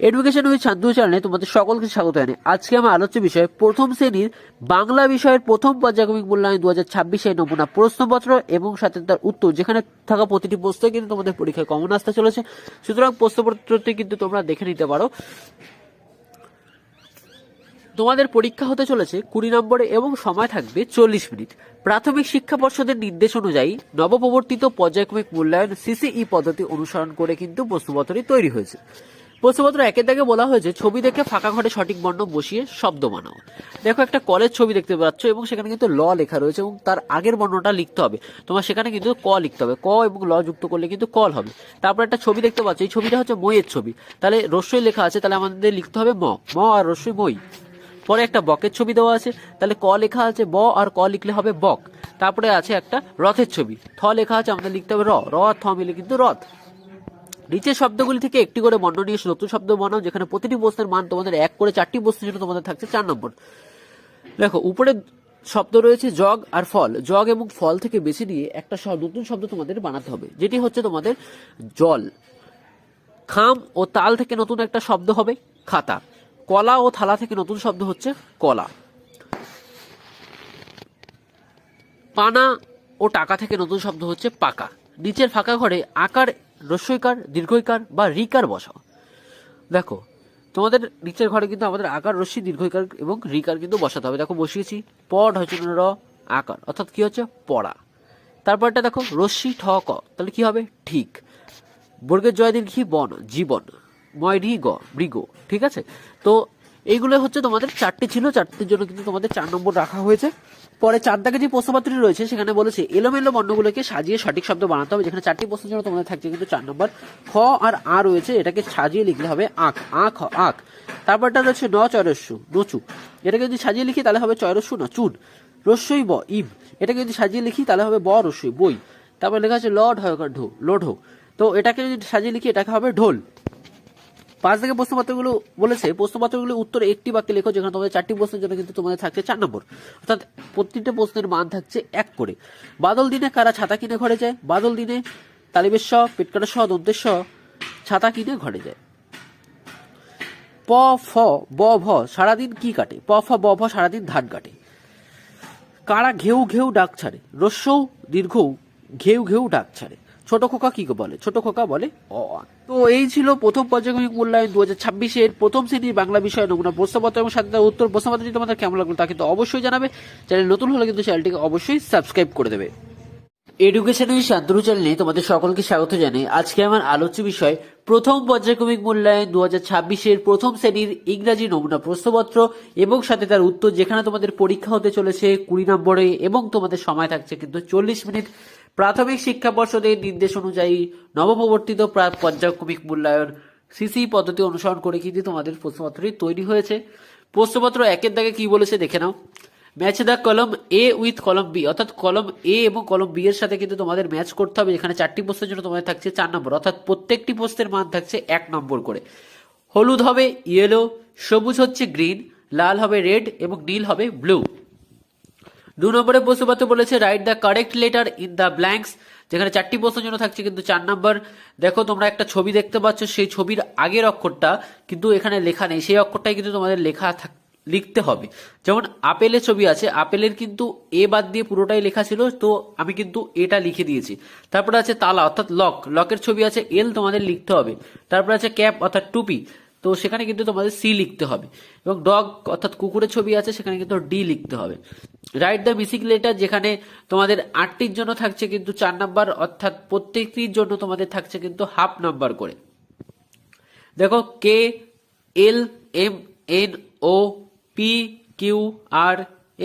Education with Shantu চ্যানেলে তোমাদের সকলকে স্বাগত জানাই। আজকে আমার আলোচ্য বিষয় প্রথম শ্রেণীর বাংলা বিষয়ের প্রথম পর্যায়ক্রমিক মূল্যায়ন 2026 নমুনা প্রশ্নপত্র এবং সাথে তার উত্তর, যেখানে থাকা প্রতিটি প্রশ্ন কিন্তু তোমাদের পরীক্ষায় কমন আসতে চলেছে। সুতরাং প্রশ্নপত্রটি কিন্তু তোমরা দেখে নিতে পারো। তোমাদের পরীক্ষা হতে চলেছে 20 নম্বরে এবং সময় থাকবে 40 মিনিট। প্রাথমিক শিক্ষা পর্ষদের নির্দেশ অনুযায়ী নবপ্রবর্তিত পর্যায়ক্রমিক মূল্যায়ন সিসিই পদ্ধতি অনুসরণ করে কিন্তু প্রশ্নপত্রটি তৈরি হয়েছে। প্রশ্নপত্র একের দাগে বলা হয়েছে ছবি দেখে ফাঁকা ঘরে সঠিক বর্ণ বসিয়ে শব্দ বানাও। দেখো একটা কলেজ ছবি দেখতে পাচ্ছ এবং সেখানে কিন্তু ল লেখা রয়েছে এবং তার আগের বর্ণটা লিখতে হবে। তোমার সেখানে কিন্তু ক লিখতে হবে, ক এবং ল যুক্ত করলে কিন্তু কল হবে। তারপর একটা ছবি দেখতে পাচ্ছ, এই ছবিটা হচ্ছে মইয়ের ছবি, তাহলে রস্যই লেখা আছে, তাহলে আমাদের লিখতে হবে ম, ম আর রস্যই মই। পরে একটা বকের ছবি দেওয়া আছে, তাহলে ক লেখা আছে ব আর ক লিখলে হবে বক। তারপরে আছে একটা রথের ছবি, থ লেখা আছে, আমাদের লিখতে হবে র, র আর থ মিলে কিন্তু রথ। নিচের শব্দগুলি থেকে একটি করে বর্ণ নিয়ে নতুন শব্দ বানাও, যেখানে প্রতিটি প্রশ্নের মান তোমাদের 1 করে 4টি প্রশ্নের জন্য তোমাদের থাকছে 4 নম্বর। দেখো উপরে শব্দ রয়েছে জগ আর ফল, জগ এবং ফল থেকে বেছে নিয়ে একটা নতুন শব্দ তোমাদের বানাতে হবে, যেটি হচ্ছে তোমাদের জল। খাম ও তাল থেকে নতুন একটা শব্দ হবে খাতা। কলা ও থালা থেকে নতুন শব্দ হচ্ছে কলা। পানা ও টাকা থেকে নতুন শব্দ হচ্ছে পাকা। নিচের ফাঁকা ঘরে আকার, রস্যইকার, দীর্ঘইকার বা রিকার বসাও। দেখো তোমাদের নিচের ঘরে কিন্তু আমাদের আকার, রস্যই, দীর্ঘইকার এবং রিকার কিন্তু বসাতে হবে। দেখো বসিয়েছি, পড হচ্ছে র আকার, অর্থাৎ কি হচ্ছে পড়া। তারপরটা দেখো রস্যি ঠ ক, তাহলে কি হবে ঠিক। বর্গের জয় দীর্ঘি বন, জীবন। ময় ঢি গ, মৃগ। ঠিক আছে, তো এইগুলো হচ্ছে তোমাদের 4টি ছিল, 4টির জন্য কিন্তু তোমাদের 4 নম্বর রাখা হয়েছে। পরে 4 দাগে যে প্রশ্নপত্রটি রয়েছে সেখানে বলেছে এলোমেলো বর্ণগুলোকে সাজিয়ে সঠিক শব্দ বানাতে হবে, যেখানে 4টি প্রশ্নের জন্য তোমাদের থাকছে কিন্তু 4 নম্বর। খ আর আ রয়েছে, এটাকে সাজিয়ে লিখলে হবে আখ, আখ আখ। তারপরটা রয়েছে ন চয়রস্যু, নচু, এটাকে যদি সাজিয়ে লিখি তাহলে হবে চয়রস্যু ন চুন। রস্যই ব, ইব, এটাকে যদি সাজিয়ে লিখি তাহলে হবে ব রস্যই বই। তারপর লেখা আছে ল ঢয়কার ঢো, লোঢো, তো এটাকে যদি সাজিয়ে লিখি এটাকে হবে ঢোল। 5 থেকে প্রশ্নপত্রগুলো বলেছে প্রশ্নপত্রগুলো উত্তর একটি বাক্যে লেখো, যেখানে তোমাদের 4টি প্রশ্নের জন্য কিন্তু তোমাদের থাকছে 4 নম্বর, অর্থাৎ প্রত্যেকটা প্রশ্নের মান থাকছে 1 করে। বাদল দিনে কারা ছাতা কিনে ঘরে যায়? বাদল দিনে তালিবের স, পেটকাটা স, দন্তের স, ছাতা কিনে ঘরে যায়। প ফ ব ভ সারাদিন কি কাটে? প ফ ব ভ সারাদিন ধান কাটে। কারা ঘেউ ঘেউ ডাক ছাড়ে? রস্যৌ দীর্ঘ ঘেউ ঘেউ ডাক ছাড়ে। ছোট খোকা কি বলে? ছোট খোকা বলে অ আ। তো এই ছিল প্রথম পর্যায়ক্রমিক মূল্যায়ন 2026 প্রথম শ্রেণীর বাংলা বিষয় নমুনা প্রশ্নপত্র এবং সাথে তার উত্তর। প্রশ্নপত্রটি তোমাদের কেমন লাগলো তা কিন্তু অবশ্যই জানাবে। চ্যানেল নতুন হলে কিন্তু চ্যানেলটিকে অবশ্যই সাবস্ক্রাইব করে দেবে। এডুকেশন উইথ শান্তনু চ্যানেলে তোমাদের সকলকে স্বাগত জানাই। আজকে আমার আলোচ্য বিষয় প্রথম পর্যায়ক্রমিক মূল্যায়ন 2026 প্রথম শ্রেণীর ইংরাজি নমুনা প্রশ্নপত্র এবং সাথে তার উত্তর, যেখানে তোমাদের পরীক্ষা হতে চলেছে 20 নম্বরে এবং তোমাদের সময় থাকছে কিন্তু 40 মিনিট। প্রাথমিক শিক্ষা পর্ষদের নির্দেশ অনুযায়ী নবপ্রবর্তিত পর্যায়ক্রমিক মূল্যায়ন সিসি পদ্ধতি অনুসরণ করে কিন্তু তোমাদের প্রশ্নপত্রটি তৈরি হয়েছে। প্রশ্নপত্র একের দাগে কি বলেছে দেখে নাও। ম্যাচ দ্য কলম এ উইথ কলম বি, অর্থাৎ কলম এ এবং কলম বি এর সাথে কিন্তু তোমাদের ম্যাচ করতে হবে, যেখানে 4টি প্রশ্নের জন্য তোমাদের থাকছে 4 নম্বর, অর্থাৎ প্রত্যেকটি প্রশ্নের মান থাকছে 1 নম্বর করে। হলুদ হবে ইয়েলো, সবুজ হচ্ছে গ্রিন, লাল হবে রেড এবং নীল হবে ব্লু। 2 নম্বরের প্রশ্নপত্র বলেছে write the correct letter in the blanks, যেখানে 4টি প্রশ্নের জন্য থাকছে কিন্তু 4 নম্বর। দেখো তোমরা একটা ছবি দেখতে পাচ্ছ, সেই ছবির আগের অক্ষরটা কিন্তু এখানে লেখা নেই, সেই অক্ষরটাই কিন্তু তোমাদের লিখতে হবে। যেমন আপেলের ছবি আছে, আপেলের কিন্তু এ বাদ দিয়ে পুরোটাই লেখা ছিল, তো আমি কিন্তু এটা লিখে দিয়েছি। তারপরে আছে তালা অর্থাৎ লক, লকের ছবি আছে এল, তোমাদের লিখতে হবে। তারপরে আছে ক্যাপ অর্থাৎ টুপি, তো সেখানে কিন্তু তোমাদের সি লিখতে হবে। এবং ডগ অর্থাৎ কুকুরের ছবি আছে, সেখানে কিন্তু ডি লিখতে হবে। রাইট দ্য মিসিং লেটার, যেখানে তোমাদের 8টির জন্য থাকছে কিন্তু 4 নাম্বার, অর্থাৎ প্রত্যেকটির জন্য তোমাদের থাকছে কিন্তু হাফ নাম্বার করে। দেখো K L M N O P Q R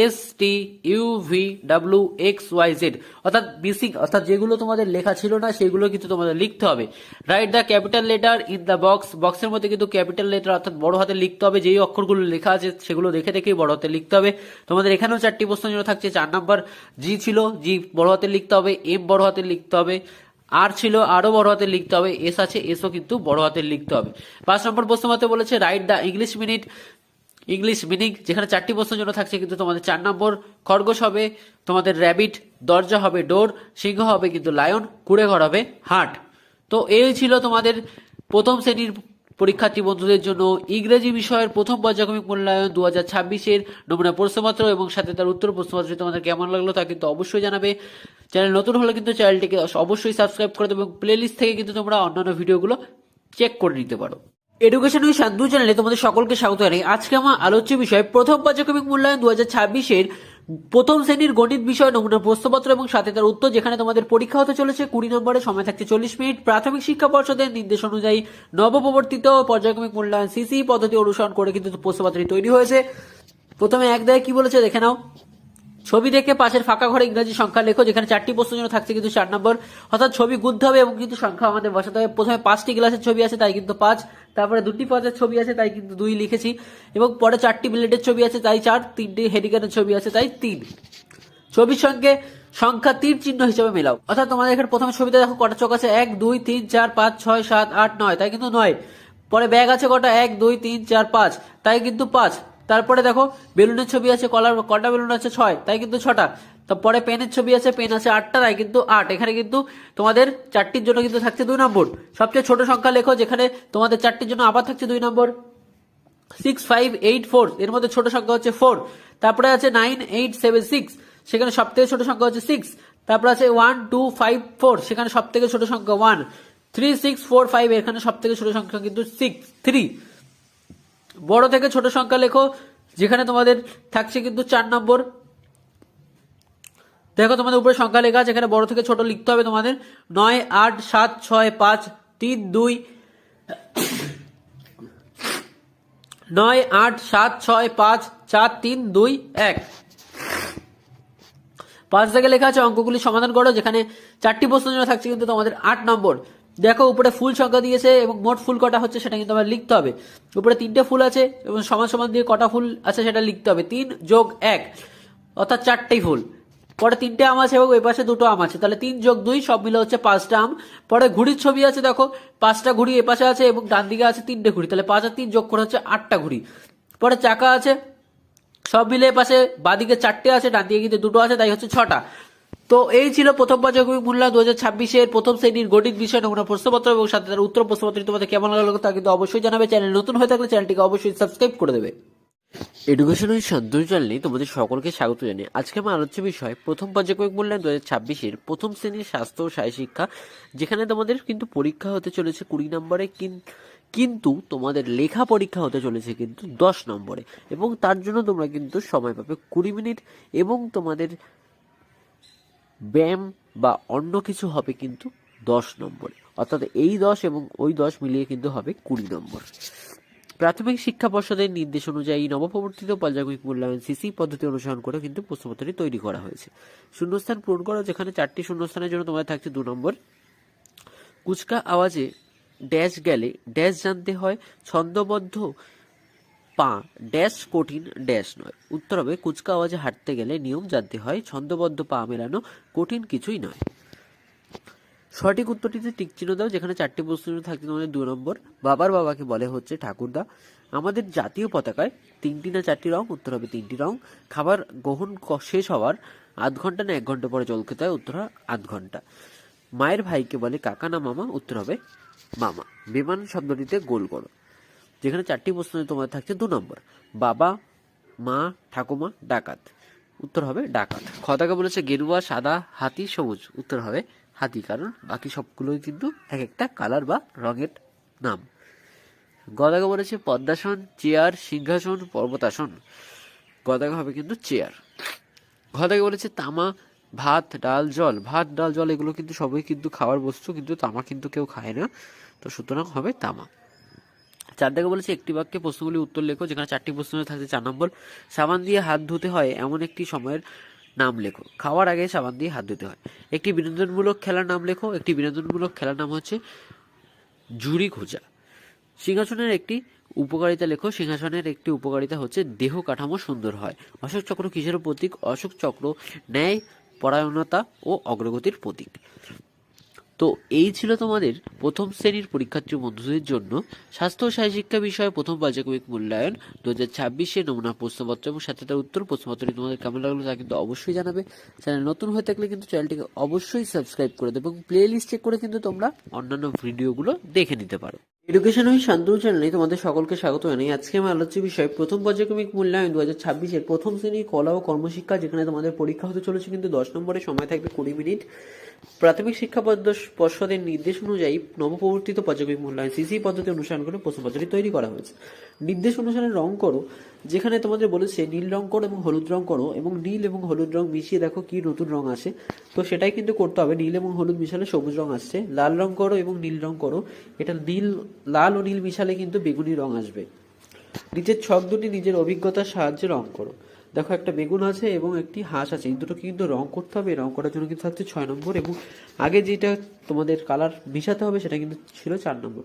S T U V W X Y Z, অর্থাৎ মিসিং অর্থাৎ যেগুলো তোমাদের লেখা ছিল না সেগুলো কিন্তু তোমাদের লিখতে হবে। Write the capital letter in the box, বক্সের মধ্যে কিন্তু ক্যাপিটাল লেটার অর্থাৎ বড় হাতে লিখতে হবে, যেই অক্ষরগুলো লেখা আছে সেগুলো দেখে দেখেই বড় হাতে লিখতে হবে। তোমাদের এখানেও 4টি প্রশ্নের জন্য থাকছে 4 নাম্বার। জি ছিল, জি বড় হাতে লিখতে হবে, এম বড় হাতে লিখতে হবে, আর ছিল আরো বড় হাতে লিখতে হবে, এস আছে এসও কিন্তু বড় হাতে লিখতে হবে। 5 নম্বর প্রশ্ন মতে বলেছে রাইট দ্য ইংলিশ মিনিং, যেখানে 4টি প্রশ্নের জন্য থাকছে কিন্তু তোমাদের 4 নম্বর। খরগোশ হবে তোমাদের র্যাবিট, দরজা হবে ডোর, সিংহ হবে কিন্তু লায়ন, কুড়ে ঘর হবে হাট। তো এই ছিল তোমাদের প্রথম শ্রেণীর পরীক্ষার্থী বন্ধুদের জন্য ইংরেজি বিষয়ের প্রথম পর্যায়ক্রমিক মূল্যায়ন 2026-এর নমুনা প্রশ্নপত্র এবং সাথে তার উত্তর প্রশ্নপত্র তোমাদের কেমন লাগলো তা কিন্তু অবশ্যই জানাবে। চ্যানেল নতুন হলে কিন্তু চ্যানেলটিকে অবশ্যই সাবস্ক্রাইব করে দেবে এবং প্লেলিস্ট থেকে কিন্তু তোমরা অন্যান্য ভিডিওগুলো চেক করে নিতে পারো। এডুকেশন উইথ শান্তু চ্যানেলে তোমাদের সকলকে স্বাগত জানাই। আজকে আমার আলোচ্য বিষয় প্রথম পর্যায়ক্রমিক মূল্যায়ন 2026-এর প্রথম শ্রেণীর গণিত বিষয় নমুনা প্রশ্নপত্র এবং সাথে তার উত্তর, যেখানে তোমাদের পরীক্ষা হতে চলেছে 20 নম্বরের, সময় থাকছে 40 মিনিট। প্রাথমিক শিক্ষা পর্ষদের নির্দেশ অনুযায়ী নবপ্রবর্তিত পর্যায়ক্রমিক মূল্যায়ন সিসি পদ্ধতি অনুসরণ করে কিন্তু প্রশ্নপত্রটি তৈরি হয়েছে। প্রথমে এক দাগে কি বলেছে দেখে নাও। ছবি দেখে পাশের ফাঁকা ঘরে ইংরেজি সংখ্যা লেখো, যেখানে 4টি প্রশ্নের জন্য থাকছে কিন্তু 4 নম্বর, অর্থাৎ ছবি গুনতে হবে এবং কিন্তু সংখ্যা আমাদের বসাতে হবে। প্রথমে 5টি গ্লাসের ছবি আছে তাই কিন্তু 5, তারপরে 2টি পাঁচের ছবি আছে তাই কিন্তু 2 লিখেছি, এবং পরে 4টি ব্লেডের ছবি আছে তাই 4, 3টি হেডিকানের ছবি আছে তাই 3। ছবির সঙ্গে সংখ্যা তীর চিহ্ন হিসেবে মেলাও, অর্থাৎ তোমাদের এখানে প্রথমে ছবিতে দেখো কটা চোখ আছে, 1 2 3 4 5 6 7 8 9 তাই কিন্তু 9। পরে ব্যাগ আছে কটা, 1 2 3 4 5 তাই কিন্তু 5। তারপরে দেখো বেলুনের ছবি আছে, কটা বেলুন আছে, 6 তাই কিন্তু 6টা। তারপরে পেনের ছবি আছে, পেন আছে 8টা তাই কিন্তু 8। এখানে কিন্তু তোমাদের 4টির জন্য কিন্তু থাকছে 2 নম্বর। সবচেয়ে ছোট সংখ্যা লেখো, যেখানে তোমাদের 4টির জন্য আবার থাকছে 2 নম্বর। 6 5 8 4 এর মধ্যে ছোট সংখ্যা হচ্ছে 4। তারপরে আছে 9 8 7 6, সেখানে সবথেকে ছোট সংখ্যা হচ্ছে 6। তারপরে আছে 1 2 5 4, সেখানে সবথেকে ছোট সংখ্যা 1। 3 6 4 5, এখানে সবথেকে ছোট সংখ্যা কিন্তু 3। বড় থেকে ছোট সংখ্যা লেখো, যেখানে তোমাদের থাকছে কিন্তু 4 নম্বর। দেখো তোমাদের উপরে সংখ্যা লেখা আছে, এখানে বড় থেকে ছোট লিখতে হবে তোমাদের। 9 8 7 6 5 3 2 9 8 7 6 5 4 3 2 1। 5 থেকে লেখা আছে অঙ্কগুলি সমাধান করো, যেখানে 4টি প্রশ্নের জন্য থাকছে কিন্তু তোমাদের 8 নম্বর। দেখো উপরে ফুল সংখ্যা দিয়েছে এবং মোট ফুল কটা হচ্ছে সেটা কিন্তু আমার লিখতে হবে। উপরে 3টে ফুল আছে এবং সমান সমান দিয়ে কটা ফুল আছে সেটা লিখতে হবে। 3 যোগ 1 অর্থাৎ 4টেই ফুল। পরে 3টে আম আছে এবং ওই পাশে 2টো আম আছে, তাহলে 3 যোগ 2 সব মিলে হচ্ছে 5টা আম। পরে ঘুড়ির ছবি আছে, দেখো 5টা ঘুড়ি এ পাশে আছে এবং ডান দিকে আছে 3টে ঘুড়ি, তাহলে 5 আর 3 যোগ করে হচ্ছে 8টা ঘুড়ি। পরে চাকা আছে, সব মিলে পাশে বাদিকে 4টে আছে, ডান দিকে কিন্তু 2টো আছে তাই হচ্ছে 6টা। তো এই ছিল প্রথম পর্যায়ক্রমিক মূল্যায়ন 2026-এর প্রথম শ্রেণীর গণিত বিষয় নমুনা প্রশ্নপত্র এবং সাথে তার উত্তর প্রশ্নপত্র। তোমাদের কেমন লাগলো তা কিন্তু অবশ্যই জানাবে। চ্যানেল নতুন হয়ে থাকলে চ্যানেলটিকে অবশ্যই সাবস্ক্রাইব করে দেবে। এডুকেশন উইথ শান্তু চ্যানেলে তোমাদের সকলকে স্বাগত জানাই। আজকে আমার আলোচ্য বিষয় প্রথম পর্যায়ক্রমিক মূল্যায়ন 2026-এর প্রথম শ্রেণীর স্বাস্থ্য ও শারীর শিক্ষা, যেখানে তোমাদের কিন্তু পরীক্ষা হতে চলেছে 20 নম্বরে, কিন্তু তোমাদের লেখা পরীক্ষা হতে চলেছে কিন্তু 10 নম্বরে, এবং তার জন্য তোমরা কিন্তু সময় পাবে 20 মিনিট, এবং তোমাদের ব্যায়াম বা অন্য কিছু হবে কিন্তু 10 নম্বরে, অর্থাৎ এই 10 এবং ওই 10 মিলিয়ে কিন্তু হবে 20 নম্বর। প্রাথমিক শিক্ষা পর্ষদের নির্দেশ অনুযায়ী নবপ্রবর্তিত পর্যায়ক্রমিক মূল্যায়ন সিসি পদ্ধতি অনুসরণ করে কিন্তু প্রশ্নপত্রটি তৈরি করা হয়েছে। শূন্যস্থান পূরণ করা, যেখানে 4টি শূন্যস্থানের জন্য তোমাদের থাকছে 2 নম্বর। কুচকা আওয়াজে ড্যাশ গেলে ড্যাশ জানতে হয়, ছন্দবদ্ধ পা ড্যাশ কঠিন ড্যাশ নয়। উত্তর হবে কুচকা আওয়াজে হাঁটতে গেলে নিয়ম জানতে হয়, ছন্দবদ্ধ পা মেলানো কঠিন কিছুই নয়। সঠিক উত্তরটিতে টিক চিহ্ন দাও, যেখানে 4টি প্রশ্ন থাকছে তোমাদের 2 নম্বর। বাবার বাবাকে বলে হচ্ছে ঠাকুরদা। আমাদের জাতীয় পতাকায় 3টি না 4টি রং? উত্তর হবে 3টি রং। খাবার গ্রহণ শেষ হওয়ার আধ ঘন্টা না 1 ঘন্টা পরে জল খেতে হয়? উত্তর হয় আধ ঘন্টা। মায়ের ভাইকে বলে কাকা না মামা? উত্তর হবে মামা। বিমান শব্দটিতে গোল করো, যেখানে 4টি প্রশ্ন তোমাদের থাকছে 2 নম্বর। বাবা মা ঠাকুমা ডাকাত? উত্তর হবে ডাকাত। খদাকে বলেছে গেরুয়া সাদা হাতি সবুজ? উত্তর হবে হাতি, কারণ বাকি সবগুলোই কিন্তু এক একটা কালার বা রঙের নাম। গদাকে বলেছে পদ্মাসন চেয়ার সিংহাসন পর্বতাসন? গদাকে হবে কিন্তু চেয়ার। ঘদাকে বলেছে তামা ভাত ডাল জল? ভাত ডাল জল এগুলো কিন্তু সবই কিন্তু খাওয়ার বস্তু, কিন্তু তামা কিন্তু কেউ খায় না, তো সুতরাং হবে তামা। 4 দাগে বলেছে একটি বাক্যে প্রশ্নগুলি উত্তর লেখো, যেখানে 4টি প্রশ্ন থাকছে 4 নম্বর। সাবান দিয়ে হাত ধুতে হয় এমন একটি সময়ের নাম লেখো। খাওয়ার আগে সাবান দিয়ে হাত ধুতে হয়। একটি বিনোদনমূলক খেলার নাম লেখো। একটি বিনোদনমূলক খেলার নাম হচ্ছে ঝুড়ি খোঁজা। সিংহাসনের একটি উপকারিতা লেখো। সিংহাসনের একটি উপকারিতা হচ্ছে দেহ কাঠামো সুন্দর হয়। অশোক চক্র কিসের প্রতীক? অশোক চক্র ন্যায় পরায়ণতা ও অগ্রগতির প্রতীক। তো এই ছিল তোমাদের প্রথম শ্রেণীর পরীক্ষার্থী বন্ধুদের জন্য স্বাস্থ্য ও শারীর শিক্ষা বিষয়ে প্রথম পর্যায়ক্রমিক মূল্যায়ন 2026-এর নমুনা প্রশ্নপত্র এবং সাথে তার উত্তর প্রশ্নপত্রটি তোমাদের কেমন লাগলো তা কিন্তু অবশ্যই জানাবে। চ্যানেল নতুন হয়ে থাকলে কিন্তু চ্যানেলটিকে অবশ্যই সাবস্ক্রাইব করে দেবে এবং প্লে লিস্ট চেক করে কিন্তু তোমরা অন্যান্য ভিডিওগুলো দেখে নিতে পারো। এডুকেশন উইথ শান্তনু চ্যানেলে তোমাদের সকলকে স্বাগত জানাই। আজকে আমার আলোচ্য বিষয় প্রথম পর্যায়ক্রমিক মূল্যায়ন 2026-এর প্রথম শ্রেণী কলা ও কর্মশিক্ষা, যেখানে তোমাদের পরীক্ষা হতে চলেছে কিন্তু 10 নম্বরের সময় থাকবে 20 মিনিট। প্রাথমিক শিক্ষা পর্ষদের নির্দেশ অনুযায়ী নবপ্রবর্তিত পর্যায়ক্রমিক মূল্যায়ন সিসি পদ্ধতি অনুসরণ করে প্রশ্নপত্রটি তৈরি করা হয়েছে। নির্দেশ অনুসারে রং করো, যেখানে তোমাদের বলেছে নীল রং করো এবং হলুদ রং করো, এবং নীল এবং হলুদ রং মিশিয়ে দেখো কি নতুন রং আসে। তো সেটাই কিন্তু করতে হবে। নীল এবং হলুদ মিশালে সবুজ রং আসছে। লাল রং করো এবং নীল রং করো, এটা লাল ও নীল মিশালে কিন্তু বেগুনি রং আসবে। নিজের ছক দুটি নিজের অভিজ্ঞতার সাহায্যে রং করো। দেখো একটা বেগুন আছে এবং একটি হাঁস আছে, এই দুটোকে কিন্তু রং করতে হবে। রং করার জন্য কিন্তু থাকছে 6 নম্বর, এবং আগে যেটা তোমাদের কালার মিশাতে হবে সেটা কিন্তু ছিল 4 নম্বর।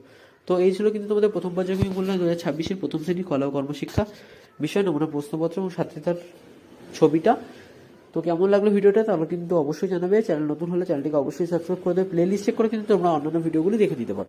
তো এই ছিল কিন্তু তোমাদের প্রথম পর্যায়ক্রমিক মূল্যায়ন 2026-এর প্রথম শ্রেণী কলা ও কর্মশিক্ষা বিষয় নমুনা প্রশ্নপত্র এবং সাথে তার ছবিটা। তো কেমন লাগলো ভিডিওটা তাহলে কিন্তু অবশ্যই জানাবে। চ্যানেল নতুন হলে চ্যানেলটিকে অবশ্যই সাবস্ক্রাইব করে দেবে। প্লে লিস্ট চেক করে কিন্তু তোমরা অন্যান্য ভিডিওগুলি দেখে নিতে পারো।